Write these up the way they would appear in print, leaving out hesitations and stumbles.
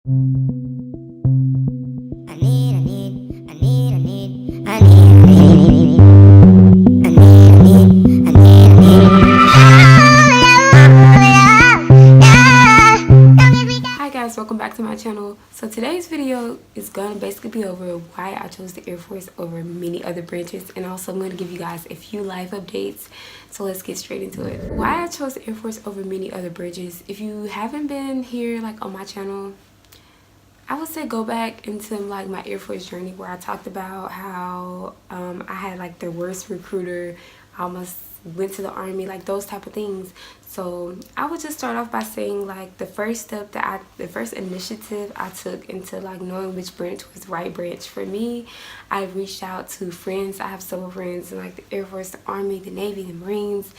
Hi guys, welcome back to my channel. So today's video is gonna basically be over why I chose the Air Force over many other branches, and also I'm gonna give you guys a few life updates. So let's get straight into it. Why I chose the Air Force over many other bridges. If you haven't been here like on my channel, I would say go back into like my Air Force journey where I talked about how I had like the worst recruiter. I almost went to the Army, like those type of things. So I would just start off by saying like the first initiative I took into like knowing which branch was the right branch for me. I reached out to friends. I have several friends in like the Air Force, the Army, the Navy, the Marines,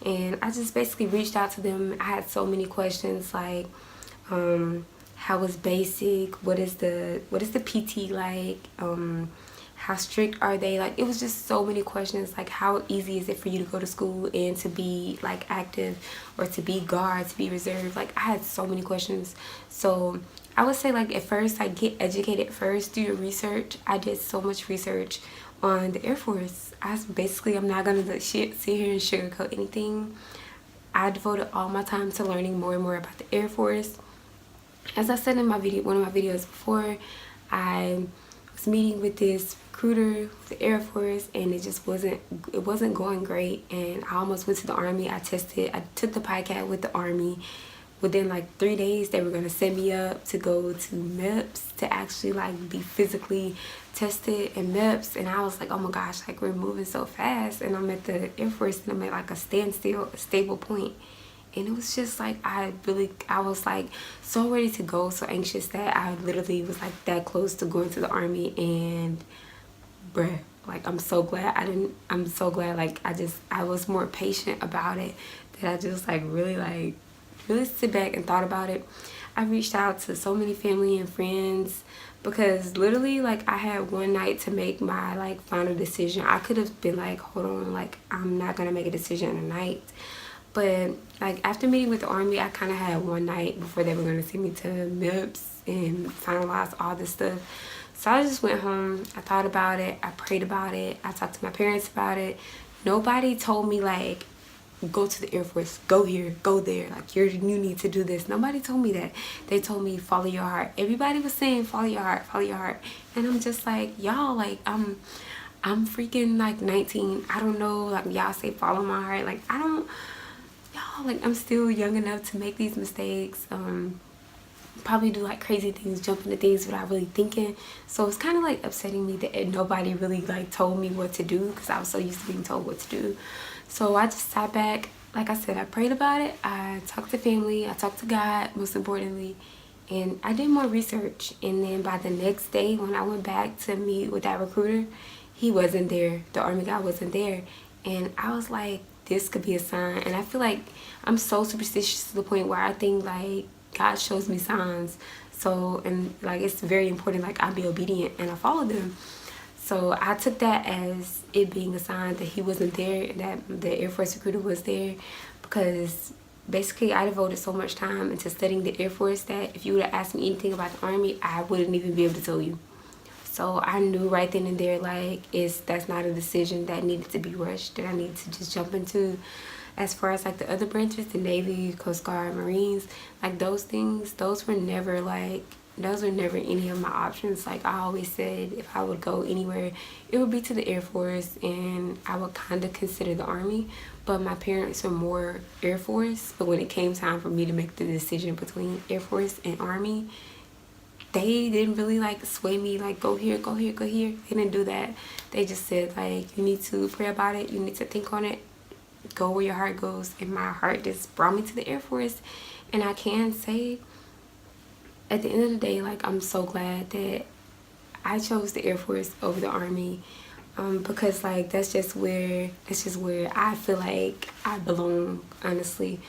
and I just basically reached out to them. I had so many questions like how was basic, what is the PT like, how strict are they, like it was just so many questions, like how easy is it for you to go to school and to be like active, or to be guard, to be reserve. Like I had so many questions. So I would say like at first, like get educated first, do your research. I did so much research on the Air Force. I'm not gonna sit here and sugarcoat anything. I devoted all my time to learning more and more about the Air Force. As I said in one of my videos before, I was meeting with this recruiter with the Air Force, and it wasn't going great, and I almost went to the Army. I took the PICAT with the Army. Within like 3 days, they were going to send me up to go to MEPS to actually like be physically tested in MEPS, and I was like, oh my gosh, like we're moving so fast, and I'm at the Air Force and I'm at like a standstill, a stable point. And it was just like I was like so ready to go, so anxious that I literally was like that close to going to the Army. And bruh, like I'm so glad like I was more patient about it, that I just like really sit back and thought about it. I reached out to so many family and friends, because literally like I had one night to make my like final decision. I could have been like, hold on, like I'm not gonna make a decision in a night. But like after meeting with the Army, I kind of had one night before they were going to send me to MEPS and finalize all this stuff. So I just went home. I thought about it. I prayed about it. I talked to my parents about it. Nobody told me like, go to the Air Force, go here, go there, like you need to do this. Nobody told me that. They told me follow your heart. Everybody was saying follow your heart, follow your heart. And I'm just like, y'all, like I'm freaking like 19. I don't know, like y'all say follow my heart. Like y'all, like I'm still young enough to make these mistakes, probably do like crazy things, jump into things without really thinking. So it's kind of like upsetting me that nobody really like told me what to do, because I was so used to being told what to do. So I just sat back, like I said, I prayed about it, I talked to family, I talked to God most importantly, and I did more research. And then by the next day when I went back to meet with that recruiter, he wasn't there. The Army guy wasn't there. And I was like, this could be a sign. And I feel like I'm so superstitious to the point where I think like God shows me signs. So, and like it's very important like I be obedient and I follow them. So I took that as it being a sign that he wasn't there, that the Air Force recruiter was there, because basically I devoted so much time into studying the Air Force that if you would have asked me anything about the Army, I wouldn't even be able to tell you. So I knew right then and there, like, that's not a decision that needed to be rushed, that I needed to just jump into. As far as like the other branches, the Navy, Coast Guard, Marines, like those things, those were never any of my options. Like I always said, if I would go anywhere, it would be to the Air Force, and I would kind of consider the Army. But my parents are more Air Force. But when it came time for me to make the decision between Air Force and Army, they didn't really like sway me like go here, go here, go here. They didn't do that. They just said like, you need to pray about it, you need to think on it, go where your heart goes. And my heart just brought me to the Air Force. And I can say at the end of the day, like I'm so glad that I chose the Air Force over the Army, because like that's just where I feel like I belong, honestly.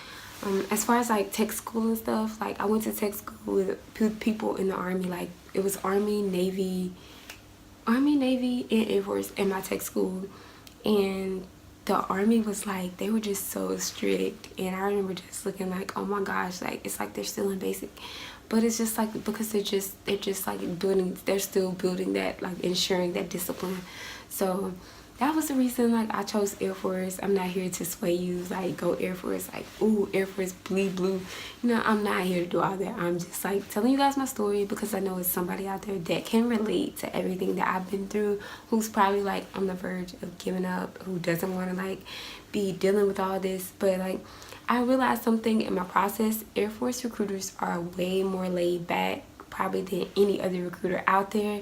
As far as like tech school and stuff, like I went to tech school with people in the Army. Like it was Army, Navy, and Air Force in my tech school. And the Army was like, they were just so strict. And I remember just looking like, oh my gosh, like it's like they're still in basic. but it's just like because they're just like building, they're still building that, like ensuring that discipline. So that was the reason like I chose Air Force. I'm not here to sway you like go Air Force, like ooh Air Force bleed blue. You know, I'm not here to do all that. I'm just like telling you guys my story because I know it's somebody out there that can relate to everything that I've been through, who's probably like on the verge of giving up, who doesn't want to like be dealing with all this. But like I realized something in my process. Air Force recruiters are way more laid back probably than any other recruiter out there,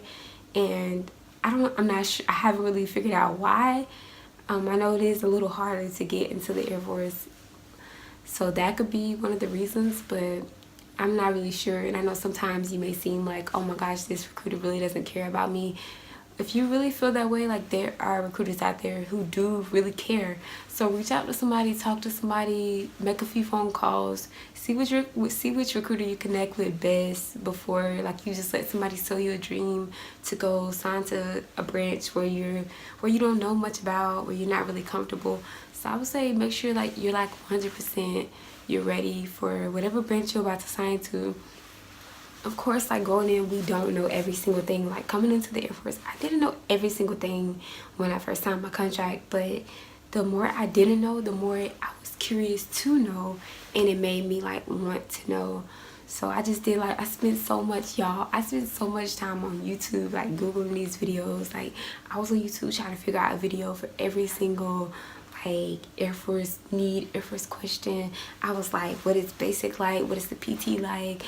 and I'm not sure, I haven't really figured out why. I know it is a little harder to get into the Air Force, so that could be one of the reasons, but I'm not really sure. And I know sometimes you may seem like, oh my gosh, this recruiter really doesn't care about me. If you really feel that way, like there are recruiters out there who do really care. So reach out to somebody, talk to somebody, make a few phone calls, see which recruiter you connect with best before like you just let somebody sell you a dream to go sign to a branch where you don't know much about, where you're not really comfortable. So I would say make sure like you're like 100% you're ready for whatever branch you're about to sign to. Of course, like going in, we don't know every single thing. Like coming into the Air Force, I didn't know every single thing when I first signed my contract, but the more I didn't know, the more I was curious to know, and it made me like want to know. So I just did, like I spent so much time on YouTube, like Googling these videos. Like I was on YouTube trying to figure out a video for every single like Air Force question. I was like, what is basic like? What is the PT like?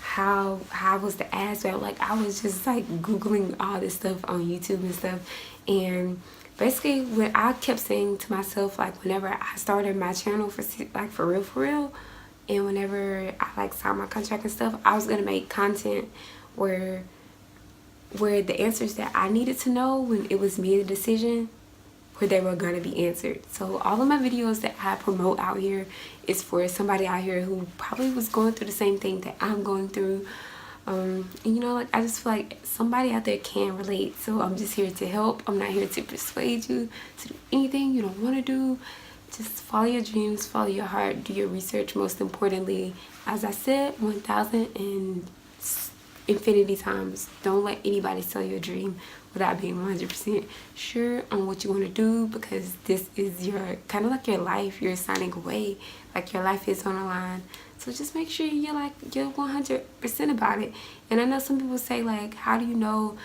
How was the ASVAB? Like I was just like Googling all this stuff on YouTube and stuff. And basically what I kept saying to myself, like whenever I started my channel for real, and whenever I like signed my contract and stuff, I was gonna make content where the answers that I needed to know when it was me the decision, where they were gonna be answered. So all of my videos that I promote out here is for somebody out here who probably was going through the same thing that I'm going through. And you know, like I just feel like somebody out there can relate. So I'm just here to help. I'm not here to persuade you to do anything you don't want to do. Just follow your dreams, follow your heart, do your research. Most importantly, as I said 1,000 and infinity times, don't let anybody sell you a dream without being 100% sure on what you want to do, because this is your kind of like your life. You're signing away, like your life is on the line. So just make sure you're 100% about it. And I know some people say like, how do you know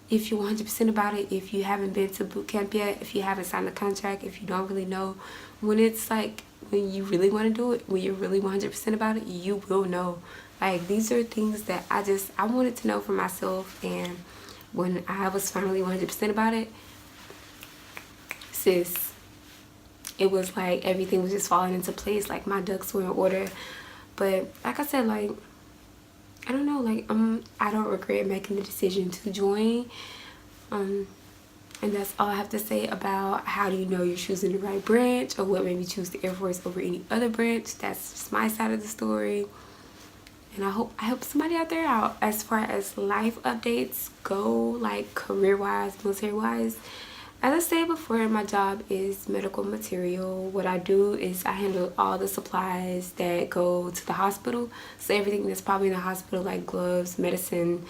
if you're 100% about it if you haven't been to boot camp yet, if you haven't signed a contract, if you don't really know? When it's like when you really want to do it, when you're really 100% about it, you will know. Like these are things that I wanted to know for myself. And when I was finally 100% about it, sis, it was like everything was just falling into place. Like my ducks were in order. But like I said, like I don't know, like I don't regret making the decision to join. And that's all I have to say about how do you know you're choosing the right branch, or what made me choose the Air Force over any other branch. That's just my side of the story. And I hope somebody out there out. As far as life updates go, like career-wise, military-wise, as I said before, my job is medical material. What I do is I handle all the supplies that go to the hospital. So everything that's probably in the hospital, like gloves, medicine,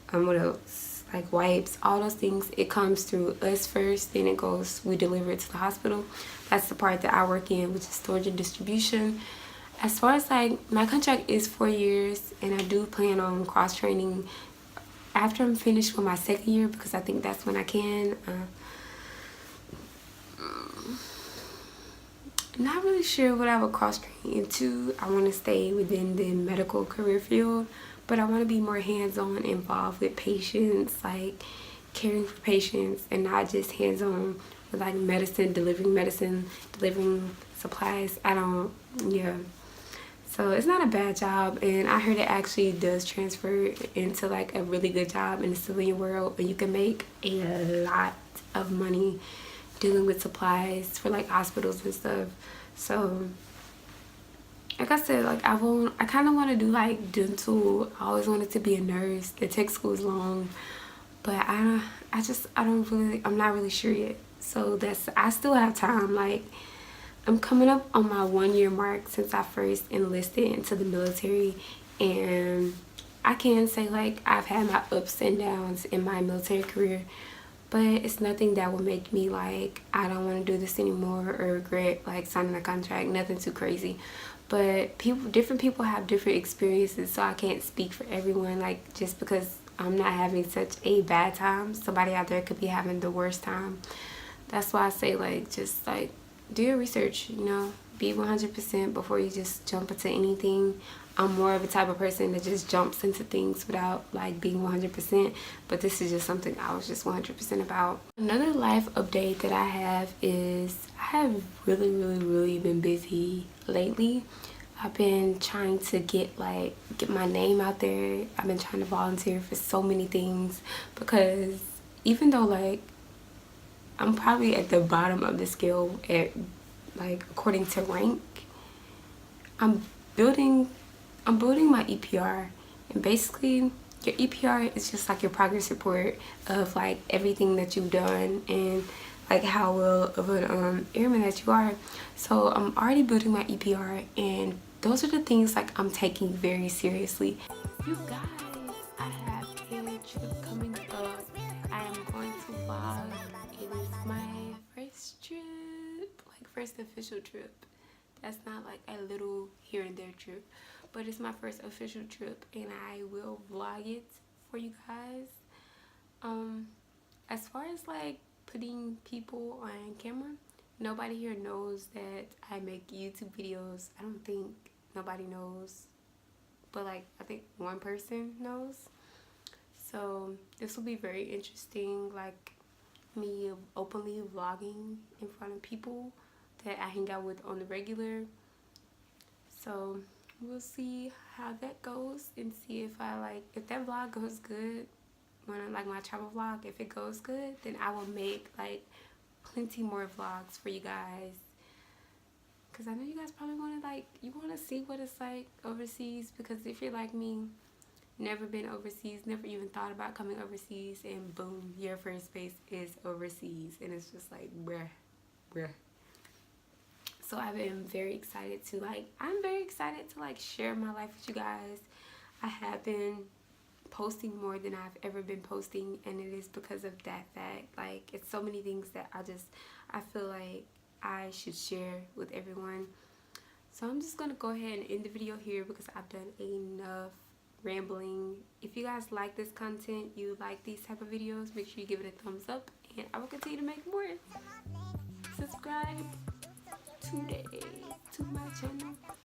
what else? Like wipes, all those things, it comes through us first, then we deliver it to the hospital. That's the part that I work in, which is storage and distribution. As far as like my contract is 4 years, and I do plan on cross training after I'm finished with my second year, because I think that's when I can. Not really sure what I would cross train into. I want to stay within the medical career field, but I want to be more hands-on, involved with patients, like caring for patients, and not just hands-on with like medicine, delivering supplies. Yeah. So it's not a bad job, and I heard it actually does transfer into like a really good job in the civilian world, and you can make a lot of money dealing with supplies for like hospitals and stuff. So like I said, like I kind of want to do like dental. I always wanted to be a nurse. The tech school is long, but I'm not really sure yet. So I still have time. Like I'm coming up on my 1 year mark since I first enlisted into the military, and I can say like I've had my ups and downs in my military career, but it's nothing that will make me like I don't want to do this anymore or regret like signing a contract. Nothing too crazy. But different people have different experiences, so I can't speak for everyone. Like just because I'm not having such a bad time, somebody out there could be having the worst time. That's why I say like just like do your research, you know, be 100% before you just jump into anything. I'm more of a type of person that just jumps into things without like being 100%, but this is just something I was just 100% about. Another life update that I have is I have really been busy lately. I've been trying to get my name out there. I've been trying to volunteer for so many things because even though like I'm probably at the bottom of the scale at like according to rank, I'm building I'm building my EPR, and basically your EPR is just like your progress report of like everything that you've done and like how well of an airman that you are. So I'm already building my EPR, and those are the things like I'm taking very seriously. You guys, I have a trip coming up. I am going to vlog. It is my first trip, like first official trip. That's not like a little here and there trip, but it's my first official trip, and I will vlog it for you guys. As far as like putting people on camera, nobody here knows that I make YouTube videos. I don't think nobody knows, but like I think one person knows. So this will be very interesting, like me openly vlogging in front of people that I hang out with on the regular. So we'll see how that goes and see if if that vlog goes good, when I like my travel vlog, if it goes good, then I will make like plenty more vlogs for you guys, because I know you guys probably want to you want to see what it's like overseas, because if you're like me, never been overseas, never even thought about coming overseas, and boom, your first base is overseas, and it's just like bruh. So I've been very excited to I'm very excited to share my life with you guys. I have been posting more than I've ever been posting, and it is because of that fact. Like, it's so many things that I feel like I should share with everyone. So I'm just gonna go ahead and end the video here because I've done enough rambling. If you guys like this content, you like these type of videos, make sure you give it a thumbs up, and I will continue to make more. Subscribe today to my channel.